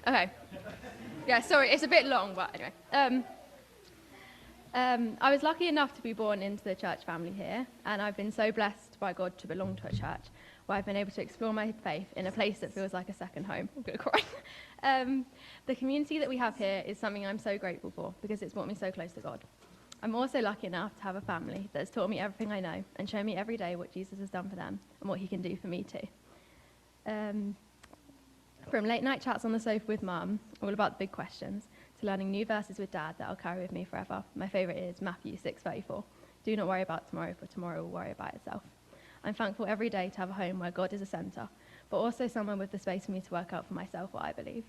Okay. Yeah, sorry, it's a bit long, but anyway. I was lucky enough to be born into the church family here, and I've been so blessed by God to belong to a church where I've been able to explore my faith in a place that feels like a second home. I'm going to cry. The community that we have here is something I'm so grateful for because it's brought me so close to God. I'm also lucky enough to have a family that has taught me everything I know and shown me every day what Jesus has done for them and what he can do for me too. From late night chats on the sofa with mum, all about the big questions, to learning new verses with dad that I'll carry with me forever. My favourite is Matthew 6:34. Do not worry about tomorrow, for tomorrow will worry about itself. I'm thankful every day to have a home where God is a centre, but also someone with the space for me to work out for myself what I believe.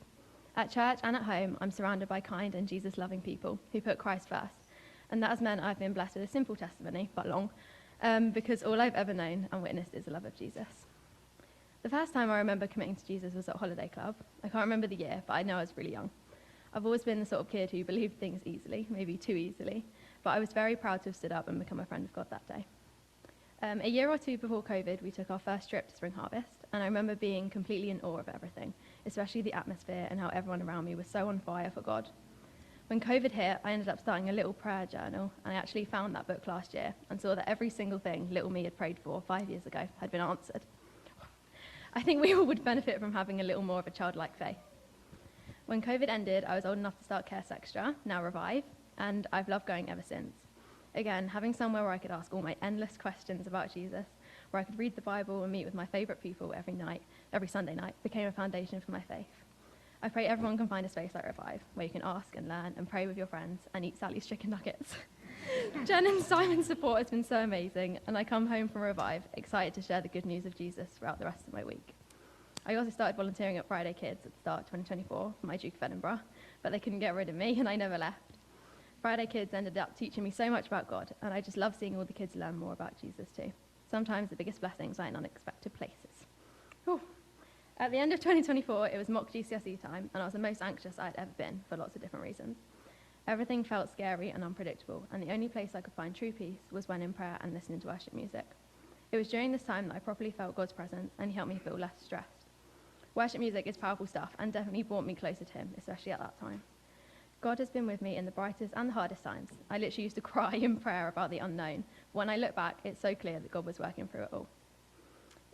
At church and at home, I'm surrounded by kind and Jesus-loving people who put Christ first. And that has meant I've been blessed with a simple testimony, but long, because all I've ever known and witnessed is the love of Jesus. The first time I remember committing to Jesus was at Holiday Club. I can't remember the year, but I know I was really young. I've always been the sort of kid who believed things easily, maybe too easily, but I was very proud to have stood up and become a friend of God that day. A year or two before COVID, we took our first trip to Spring Harvest, and I remember being completely in awe of everything, especially the atmosphere and how everyone around me was so on fire for God. When COVID hit, I ended up starting a little prayer journal, and I actually found that book last year and saw that every single thing little me had prayed for 5 years ago had been answered. I think we all would benefit from having a little more of a childlike faith. When COVID ended, I was old enough to start Cares Extra, now Revive, and I've loved going ever since. Again, having somewhere where I could ask all my endless questions about Jesus, where I could read the Bible and meet with my favourite people every Sunday night, became a foundation for my faith. I pray everyone can find a space like Revive, where you can ask and learn and pray with your friends and eat Sally's chicken nuggets. Jen and Simon's support has been so amazing, and I come home from Revive excited to share the good news of Jesus throughout the rest of my week. I also started volunteering at Friday Kids at the start of 2024 for my Duke of Edinburgh, but they couldn't get rid of me and I never left. Friday Kids ended up teaching me so much about God, and I just love seeing all the kids learn more about Jesus too. Sometimes the biggest blessings are in unexpected places. Whew. At the end of 2024, it was mock GCSE time, and I was the most anxious I'd ever been for lots of different reasons. Everything felt scary and unpredictable, and the only place I could find true peace was when in prayer and listening to worship music. It was during this time that I properly felt God's presence, and he helped me feel less stressed. Worship music is powerful stuff, and definitely brought me closer to him, especially at that time. God has been with me in the brightest and the hardest times. I literally used to cry in prayer about the unknown. When I look back, it's so clear that God was working through it all.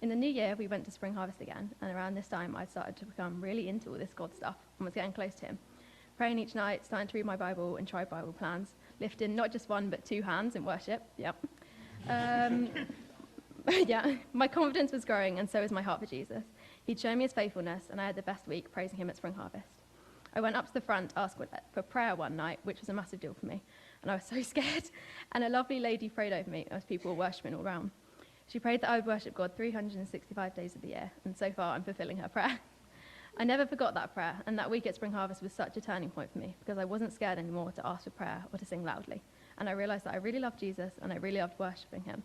In the new year, we went to Spring Harvest again, and around this time, I started to become really into all this God stuff and was getting close to him. Praying each night, starting to read my Bible and try Bible plans, lifting not just one but two hands in worship. Yep. Yeah, my confidence was growing, and so was my heart for Jesus. He'd shown me his faithfulness, and I had the best week praising him at Spring Harvest. I went up to the front to ask for prayer one night, which was a massive deal for me, and I was so scared. And a lovely lady prayed over me as people were worshipping all around. She prayed that I would worship God 365 days of the year, and so far I'm fulfilling her prayer. I never forgot that prayer, and that week at Spring Harvest was such a turning point for me because I wasn't scared anymore to ask for prayer or to sing loudly. And I realised that I really loved Jesus and I really loved worshipping him.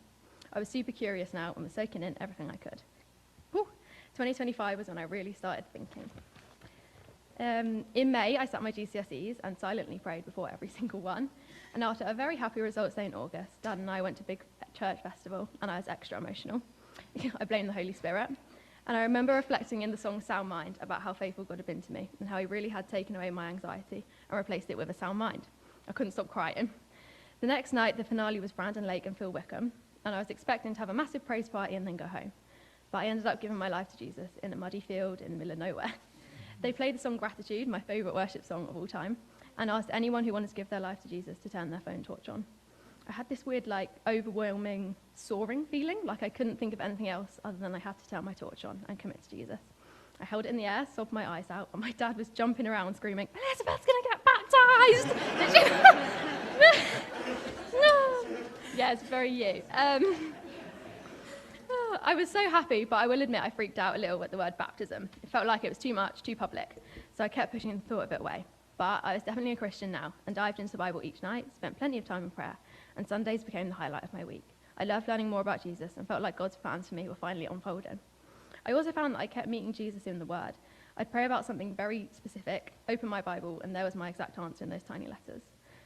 I was super curious now and was soaking in everything I could. Whew. 2025 was when I really started thinking. In May, I sat my GCSEs and silently prayed before every single one. And after a very happy results day in August, Dad and I went to a big church festival, and I was extra emotional. I blame the Holy Spirit. And I remember reflecting in the song Sound Mind about how faithful God had been to me and how he really had taken away my anxiety and replaced it with a sound mind. I couldn't stop crying. The next night, the finale was Brandon Lake and Phil Wickham, and I was expecting to have a massive praise party and then go home. But I ended up giving my life to Jesus in a muddy field in the middle of nowhere. They played the song Gratitude, my favourite worship song of all time, and asked anyone who wanted to give their life to Jesus to turn their phone torch on. I had this weird, overwhelming, soaring feeling, like I couldn't think of anything else other than I had to turn my torch on and commit to Jesus. I held it in the air, sobbed my eyes out, and my dad was jumping around screaming, "Elizabeth's going to get baptised!" Yeah, it's very you. I was so happy, but I will admit I freaked out a little at the word baptism. It felt like it was too much, too public, so I kept pushing the thought of it away. But I was definitely a Christian now, and dived into the Bible each night, spent plenty of time in prayer, and Sundays became the highlight of my week. I loved learning more about Jesus and felt like God's plans for me were finally unfolding. I also found that I kept meeting Jesus in the Word. I'd pray about something very specific, open my Bible, and there was my exact answer in those tiny letters.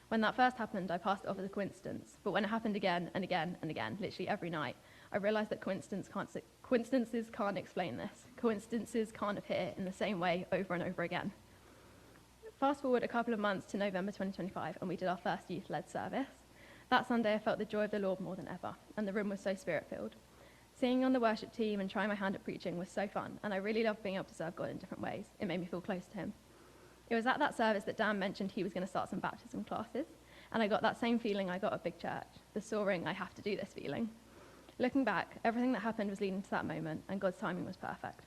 When that first happened, I passed it off as a coincidence, but when it happened again and again and again, literally every night, I realised that coincidences can't explain this. Coincidences can't appear in the same way over and over again. Fast forward a couple of months to November 2025, and we did our first youth-led service. That Sunday, I felt the joy of the Lord more than ever, and the room was so spirit-filled. Singing on the worship team and trying my hand at preaching was so fun, and I really loved being able to serve God in different ways. It made me feel close to him. It was at that service that Dan mentioned he was going to start some baptism classes, and I got that same feeling I got at Big Church, the soaring, I have to do this feeling. Looking back, everything that happened was leading to that moment, and God's timing was perfect.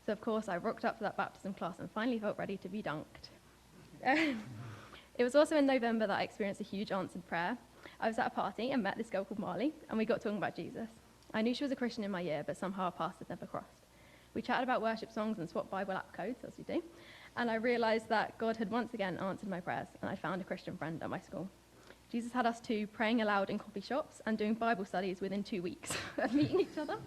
So, of course, I rocked up for that baptism class and finally felt ready to be dunked. It was also in November that I experienced a huge answered prayer. I was at a party and met this girl called Marley, and we got talking about Jesus. I knew she was a Christian in my year, but somehow our paths had never crossed. We chatted about worship songs and swapped Bible app codes, as we do, and I realized that God had once again answered my prayers, and I found a Christian friend at my school. Jesus had us two praying aloud in coffee shops and doing Bible studies within 2 weeks of meeting each other.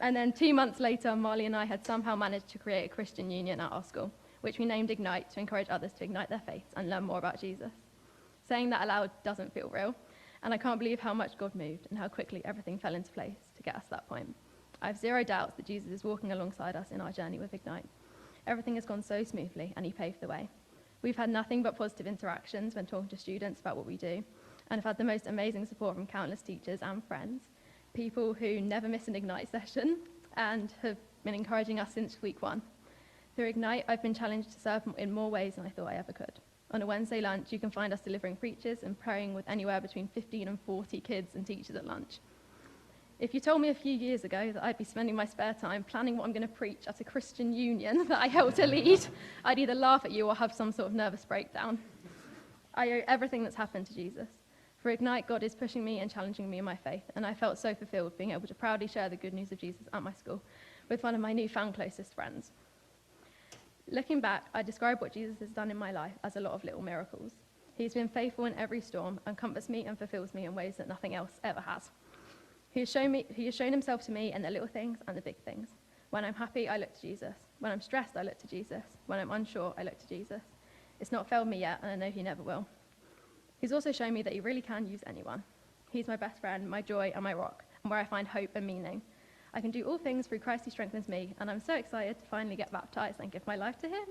And then 2 months later, Marley and I had somehow managed to create a Christian union at our school, which we named Ignite to encourage others to ignite their faiths and learn more about Jesus. Saying that aloud doesn't feel real, and I can't believe how much God moved and how quickly everything fell into place to get us to that point. I have zero doubts that Jesus is walking alongside us in our journey with Ignite. Everything has gone so smoothly, and he paved the way. We've had nothing but positive interactions when talking to students about what we do, and have had the most amazing support from countless teachers and friends, people who never miss an Ignite session and have been encouraging us since week 1. Through Ignite, I've been challenged to serve in more ways than I thought I ever could. On a Wednesday lunch, you can find us delivering preachers and praying with anywhere between 15 and 40 kids and teachers at lunch. If you told me a few years ago that I'd be spending my spare time planning what I'm going to preach at a Christian union that I helped to lead, I'd either laugh at you or have some sort of nervous breakdown. I owe everything that's happened to Jesus. For Ignite, God is pushing me and challenging me in my faith, and I felt so fulfilled being able to proudly share the good news of Jesus at my school with one of my newfound closest friends. Looking back, I describe what Jesus has done in my life as a lot of little miracles. He's been faithful in every storm and comforts me and fulfills me in ways that nothing else ever has. He has shown himself to me in the little things and the big things. When I'm happy, I look to Jesus. When I'm stressed, I look to Jesus. When I'm unsure, I look to Jesus. It's not failed me yet, and I know he never will. He's also shown me that he really can use anyone. He's my best friend, my joy, and my rock, and where I find hope and meaning. I can do all things through Christ who strengthens me, and I'm so excited to finally get baptized and give my life to him.